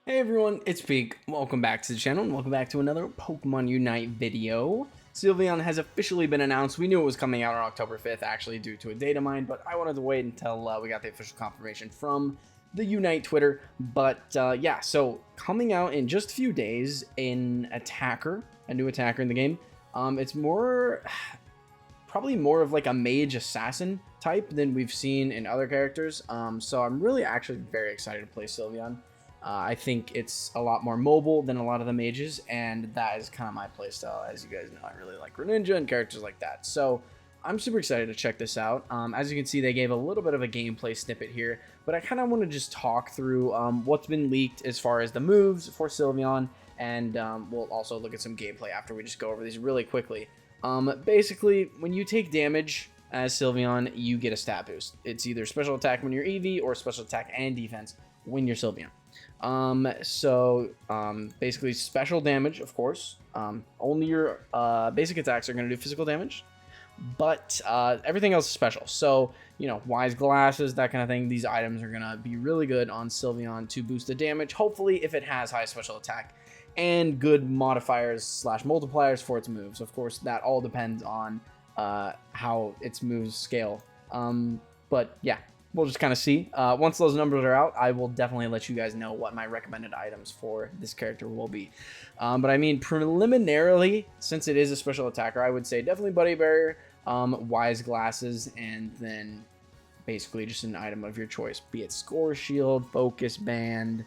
Hey everyone, it's Peek. Welcome back to the channel and welcome back to another Pokemon Unite video. Sylveon has officially been announced. We knew it was coming out on October 5th actually due to a data mine, but I wanted to wait until we got the official confirmation from the Unite Twitter. But yeah, so coming out in just a few days in Attacker, a new attacker in the game. It's probably more of like a mage assassin type than we've seen in other characters. So I'm really actually very excited to play Sylveon. I think it's a lot more mobile than a lot of the mages, and that is kind of my playstyle. As you guys know, I really like Greninja and characters like that. So I'm super excited to check this out. As you can see, they gave a little bit of a gameplay snippet here, but I kind of want to just talk through what's been leaked as far as the moves for Sylveon, and we'll also look at some gameplay after we just go over these really quickly. Basically, when you take damage as Sylveon, you get a stat boost. It's either special attack when you're EV or special attack and defense when you're Sylveon. Basically special damage, of course. Only your basic attacks are going to do physical damage, but everything else is special. So, you know, wise glasses, that kind of thing. These items are going to be really good on Sylveon to boost the damage. Hopefully, if it has high special attack and good modifiers slash multipliers for its moves. Of course, that all depends on how its moves scale. But yeah, we'll just kind of see. Once those numbers are out, I will definitely let you guys know what my recommended items for this character will be. But I mean, preliminarily, since it is a special attacker, I would say definitely Buddy Barrier, Wise Glasses, and then basically just an item of your choice, be it Score Shield, Focus Band,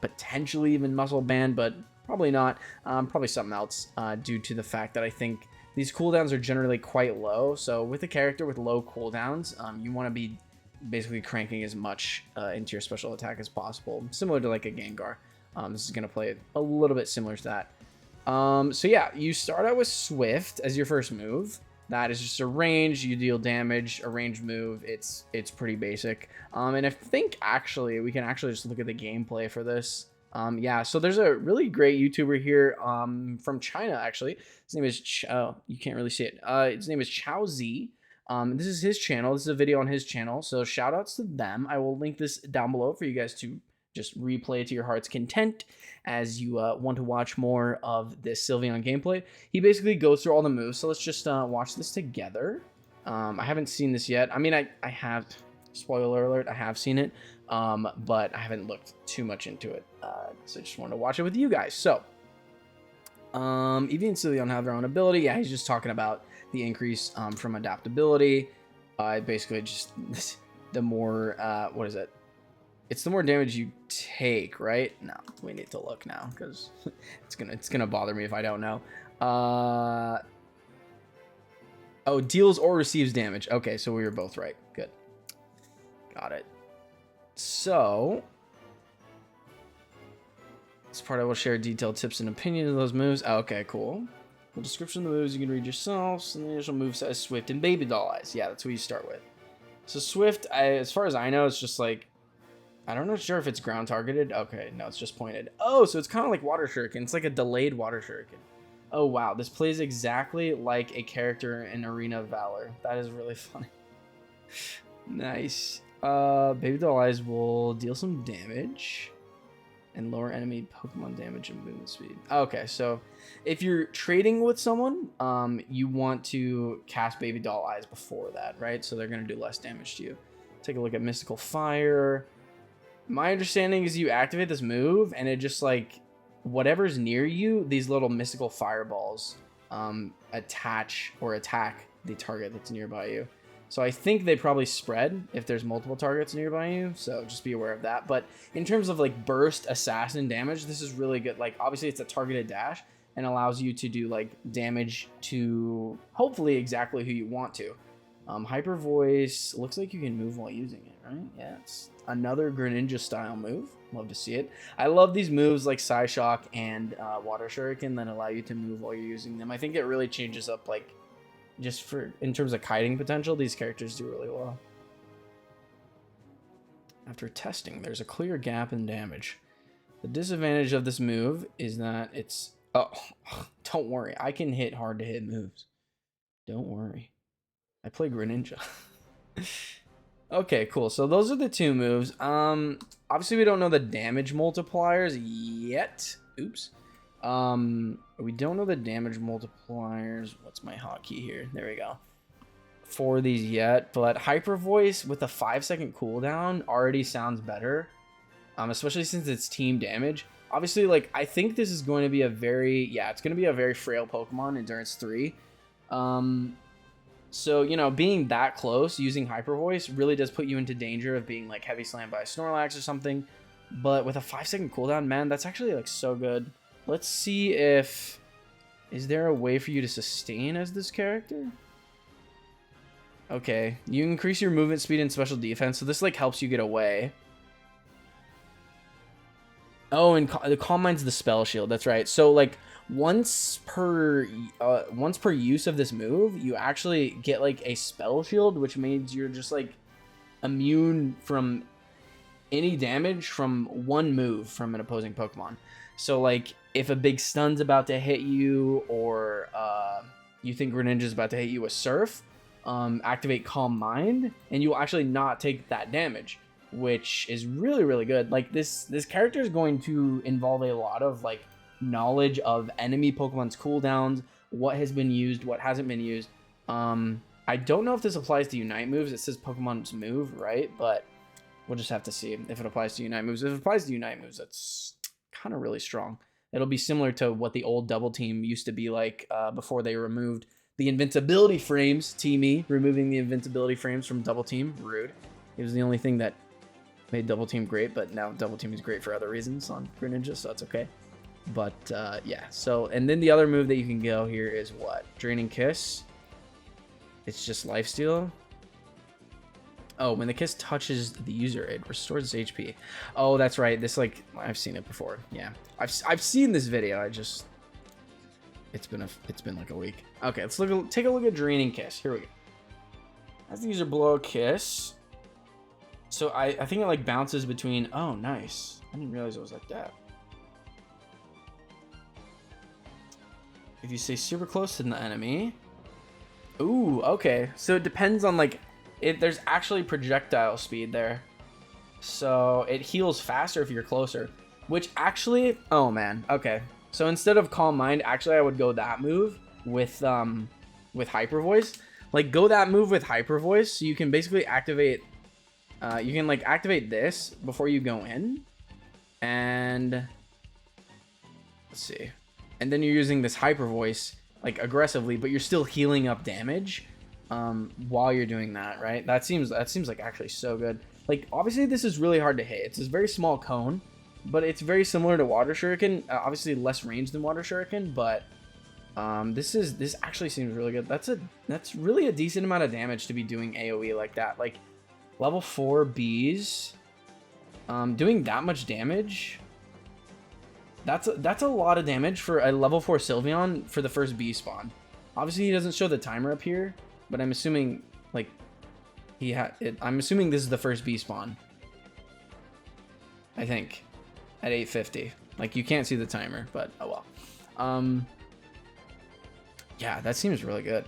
potentially even Muscle Band, but probably not. Probably something else due to the fact that I think these cooldowns are generally quite low. So with a character with low cooldowns, you want to be basically cranking as much into your special attack as possible, similar to like a Gengar. This is going to play a little bit similar to that. So yeah, you start out with Swift as your first move. That is just a range, you deal damage, a ranged move. It's pretty basic. And I think actually we can actually just look at the gameplay for this. Yeah, so there's a really great YouTuber here from China, actually. His name is, you can't really see it. His name is Chao Z. This is his channel. This is a video on his channel. So shout outs to them. I will link this down below for you guys to just replay to your heart's content as you want to watch more of this Sylveon gameplay. He basically goes through all the moves. So let's just watch this together. I haven't seen this yet. I mean, I have, spoiler alert, I have seen it. But I haven't looked too much into it. So I just wanted to watch it with you guys. So, Eevee and Sylveon have their own ability. Yeah, he's just talking about the increase from adaptability. Basically just the more, what is it? It's the more damage you take, right? No, we need to look now because it's gonna bother me if I don't know. Oh, deals or receives damage. Okay, so we were both right. Good. Got it. So, this part I will share detailed tips and opinions of those moves. Oh, okay, cool. The description of the moves you can read yourselves. And the initial move says Swift and Baby Doll Eyes. Yeah, that's what you start with. So Swift, as far as I know, it's just like, I don't know sure if it's ground targeted. Okay, no, it's just pointed. Oh, so it's kind of like Water Shuriken. It's like a delayed Water Shuriken. Oh, wow. This plays exactly like a character in Arena of Valor. That is really funny. Nice. Baby Doll Eyes will deal some damage and lower enemy Pokemon damage and movement speed. Okay, so if you're trading with someone, you want to cast Baby Doll Eyes before that, right? So they're going to do less damage to you. Take a look at Mystical Fire. My understanding is you activate this move and it just like whatever's near you, these little mystical fireballs attach or attack the target that's nearby you. So I think they probably spread if there's multiple targets nearby you. So just be aware of that. But in terms of like burst assassin damage, this is really good. Like obviously it's a targeted dash and allows you to do like damage to hopefully exactly who you want to. Hyper Voice looks like you can move while using it, right? Yeah, it's another Greninja style move. Love to see it. I love these moves like Psyshock and Water Shuriken that allow you to move while you're using them. I think it really changes up like just for in terms of kiting potential, these characters do really well. After testing, there's a clear gap in damage. The disadvantage of this move is that it's... Oh, don't worry. I can hit hard to hit moves. Don't worry. I play Greninja. Okay, cool. So those are the two moves. Obviously we don't know the damage multipliers yet. Oops. We don't know the damage multipliers. What's my hotkey here? There we go. For these yet, but Hyper Voice with a 5-second cooldown already sounds better. Especially since it's team damage. Obviously, like, I think this is going to be a very, yeah, it's going to be a very frail Pokemon, Endurance 3. So, you know, being that close, using Hyper Voice really does put you into danger of being, like, heavy slammed by a Snorlax or something. But with a 5-second cooldown, man, that's actually, like, so good. Let's see if, is there a way for you to sustain as this character? Okay, you increase your movement speed and special defense, so this, like, helps you get away. Oh, and the Calm Mind's the spell shield. That's right. So like once per use of this move, you actually get like a spell shield, which means you're just like immune from any damage from one move from an opposing Pokemon. So like if a big stun's about to hit you, or you think Greninja's about to hit you with Surf, activate Calm Mind, and you'll actually not take that damage, which is really, really good. Like this character is going to involve a lot of like knowledge of enemy Pokemon's cooldowns, what has been used, what hasn't been used. I don't know if this applies to Unite moves. It says Pokemon's move, right? But we'll just have to see if it applies to Unite moves. If it applies to Unite moves, that's kind of really strong. It'll be similar to what the old Double Team used to be like before they removed the invincibility frames. Teamy removing the invincibility frames from Double Team. Rude. It was the only thing that made Double Team great, but now Double Team is great for other reasons on Greninja, so that's okay. But yeah, so, and then the other move that you can go here is what? Draining Kiss. It's just Lifesteal. Oh, when the kiss touches the user, it restores its HP. Oh, that's right. This, like, I've seen it before. Yeah, I've seen this video. I just, it's been like a week. Okay, let's take a look at Draining Kiss. Here we go. As the user blow a kiss. So I think it like bounces between. Oh, nice. I didn't realize it was like that. If you stay super close to the enemy. Ooh, okay. So it depends on like it. There's actually projectile speed there, so it heals faster if you're closer. Which actually, oh man, okay. So instead of Calm Mind, actually I would go that move with Hyper Voice. Like go that move with Hyper Voice, so you can basically activate. You can like activate this before you go in, and let's see, and then you're using this Hyper Voice like aggressively, but you're still healing up damage while you're doing that, right? That seems like actually so good. Like obviously this is really hard to hit. It's this very small cone, but it's very similar to Water Shuriken. Obviously less range than Water Shuriken, but this actually seems really good. That's really a decent amount of damage to be doing AoE like that. Like level 4 bees doing that much damage. That's a lot of damage for a level 4 Sylveon for the first bee spawn. Obviously he doesn't show the timer up here, but I'm assuming like I'm assuming this is the first bee spawn. I think at 850. Like you can't see the timer, but oh well. Yeah, that seems really good.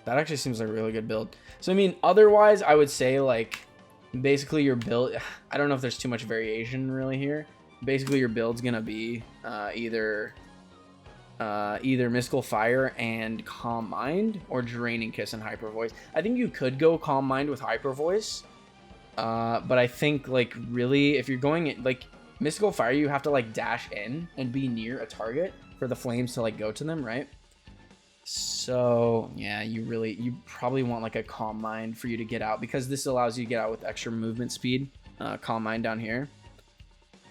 That actually seems like a really good build. So I mean, otherwise I would say like basically your build, I don't know if there's too much variation really here. Basically your build's gonna be either Mystical Fire and Calm Mind, or Draining Kiss and Hyper Voice. I think you could go Calm Mind with Hyper Voice, but I think like really if you're going like Mystical Fire, you have to like dash in and be near a target for the flames to like go to them, right? So yeah, you probably want like a Calm Mind for you to get out, because this allows you to get out with extra movement speed. Calm Mind down here.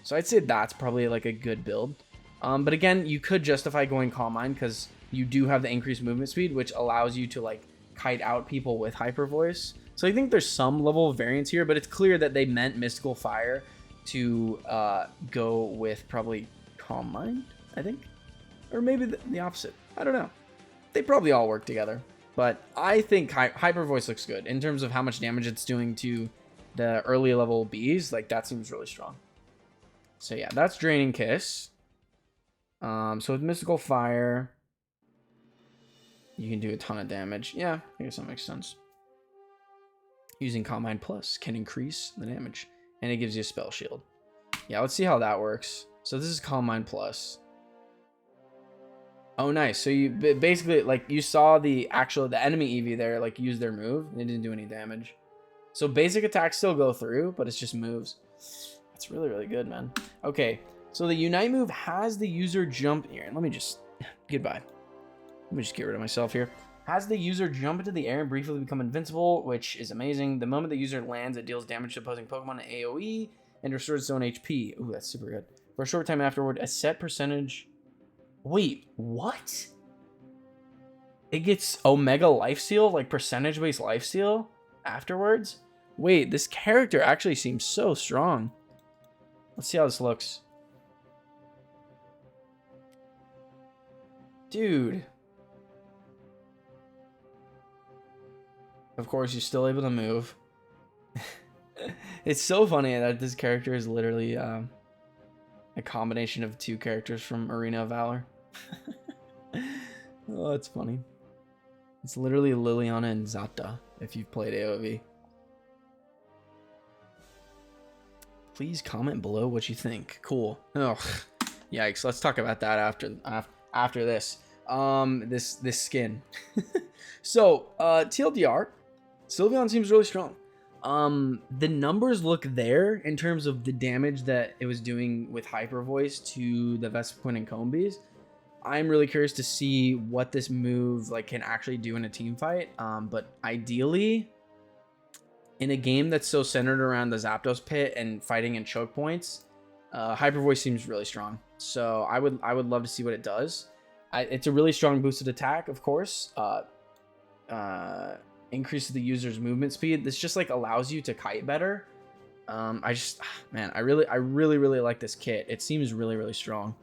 So I'd say that's probably like a good build. But again, you could justify going Calm Mind because you do have the increased movement speed, which allows you to like kite out people with Hyper Voice. So I think there's some level of variance here, but it's clear that they meant Mystical Fire to go with probably Calm Mind, I think. Or maybe the opposite. I don't know. They probably all work together. But I think Hyper Voice looks good in terms of how much damage it's doing to the early level bees. Like that seems really strong. So yeah, that's Draining Kiss. So with Mystical Fire, you can do a ton of damage. Yeah, I guess that makes sense. Using Calm Mind Plus can increase the damage, and it gives you a spell shield. Yeah, let's see how that works. So this is Calm Mind Plus. Oh, nice. So you basically, like, you saw the enemy Eevee there, like, use their move, and it didn't do any damage. So basic attacks still go through, but it's just moves. That's really, really good, man. Okay, so the Unite move has the user jump here. Let me just, goodbye. Let me just get rid of myself here. Has the user jump into the air and briefly become invincible, which is amazing. The moment the user lands, it deals damage to opposing Pokemon in AoE and restores its own HP. Ooh, that's super good. For a short time afterward, a set percentage... Wait, what? It gets Omega Lifesteal, like percentage-based lifesteal afterwards? Wait, this character actually seems so strong. Let's see how this looks. Dude. Of course, you're still able to move. It's so funny that this character is literally a combination of two characters from Arena of Valor. Oh, that's funny. It's literally Liliana and Zata, if you've played AoV. Please comment below what you think. Cool. Oh, yikes. Let's talk about that after this. This skin. So, TLDR, Sylveon seems really strong. The numbers look there in terms of the damage that it was doing with Hyper Voice to the Vespiquen and Combees. I'm really curious to see what this move like can actually do in a team fight. But ideally, in a game that's so centered around the Zapdos pit and fighting in choke points, Hyper Voice seems really strong. So I would love to see what it does. It's a really strong boosted attack, of course. Increases the user's movement speed. This just like allows you to kite better. Man, I really like this kit. It seems really, really strong.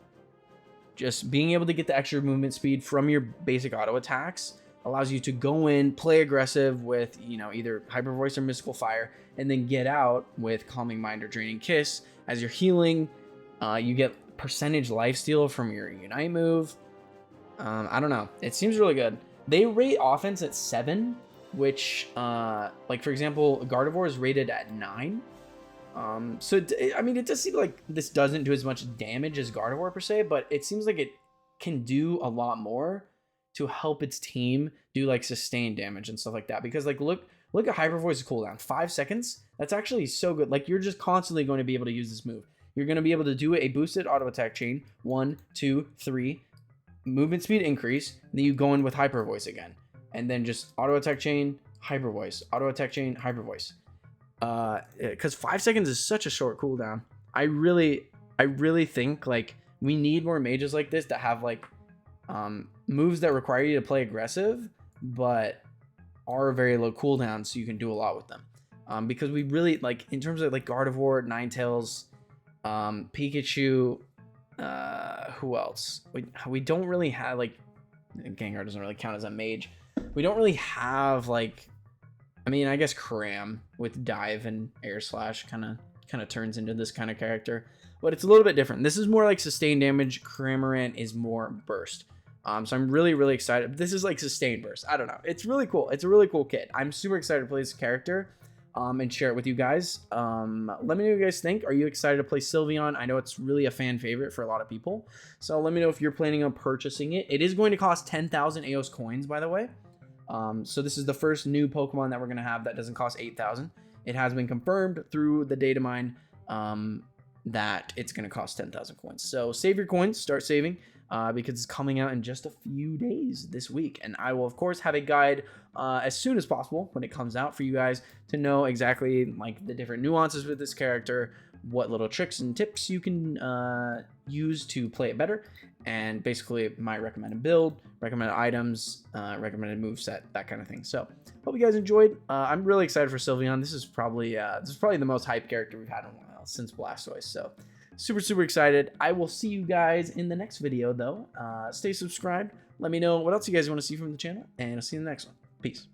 Just being able to get the extra movement speed from your basic auto attacks allows you to go in, play aggressive with, you know, either Hyper Voice or Mystical Fire, and then get out with Calming Mind or Draining Kiss. As you're healing, you get percentage lifesteal from your Unite move. I don't know. It seems really good. They rate offense at 7, which, like, for example, Gardevoir is rated at 9. So, I mean, it does seem like this doesn't do as much damage as Gardevoir per se, but it seems like it can do a lot more to help its team do, like, sustained damage and stuff like that. Because, like, look at Hyper Voice's cooldown. 5 seconds? That's actually so good. Like, you're just constantly going to be able to use this move. You're going to be able to do a boosted auto attack chain. 1, 2, 3. Movement speed increase. Then you go in with Hyper Voice again. And then just auto attack chain, Hyper Voice. Auto attack chain, Hyper Voice. Because 5 seconds is such a short cooldown. I really think like we need more mages like this that have like moves that require you to play aggressive but are very low cooldown, so you can do a lot with them. Because we really like, in terms of like Gardevoir, Ninetales, Pikachu, who else? We don't really have, like, Gengar doesn't really count as a mage. We don't really have, like, I mean, I guess Cram with Dive and Air Slash kind of turns into this kind of character, but it's a little bit different. This is more like sustained damage. Cramorant is more burst. So I'm really excited. This is like sustained burst. I don't know. It's really cool. It's a really cool kit. I'm super excited to play this character and share it with you guys. Let me know what you guys think. Are you excited to play Sylveon? I know it's really a fan favorite for a lot of people. So let me know if you're planning on purchasing it. It is going to cost 10,000 AOS coins, by the way. So this is the first new Pokemon that we're going to have that doesn't cost 8,000. It has been confirmed through the data mine that it's going to cost 10,000 coins. So save your coins, start saving, because it's coming out in just a few days this week. And I will, of course, have a guide as soon as possible when it comes out for you guys to know exactly like the different nuances with this character, what little tricks and tips you can use to play it better, and basically my recommended build, recommended items, recommended moveset, that kind of thing. So hope you guys enjoyed. I'm really excited for Sylveon. This is probably the most hyped character we've had in a while since Blastoise. So super excited. I will see you guys in the next video though. Stay subscribed. Let me know what else you guys want to see from the channel, and I'll see you in the next one. Peace.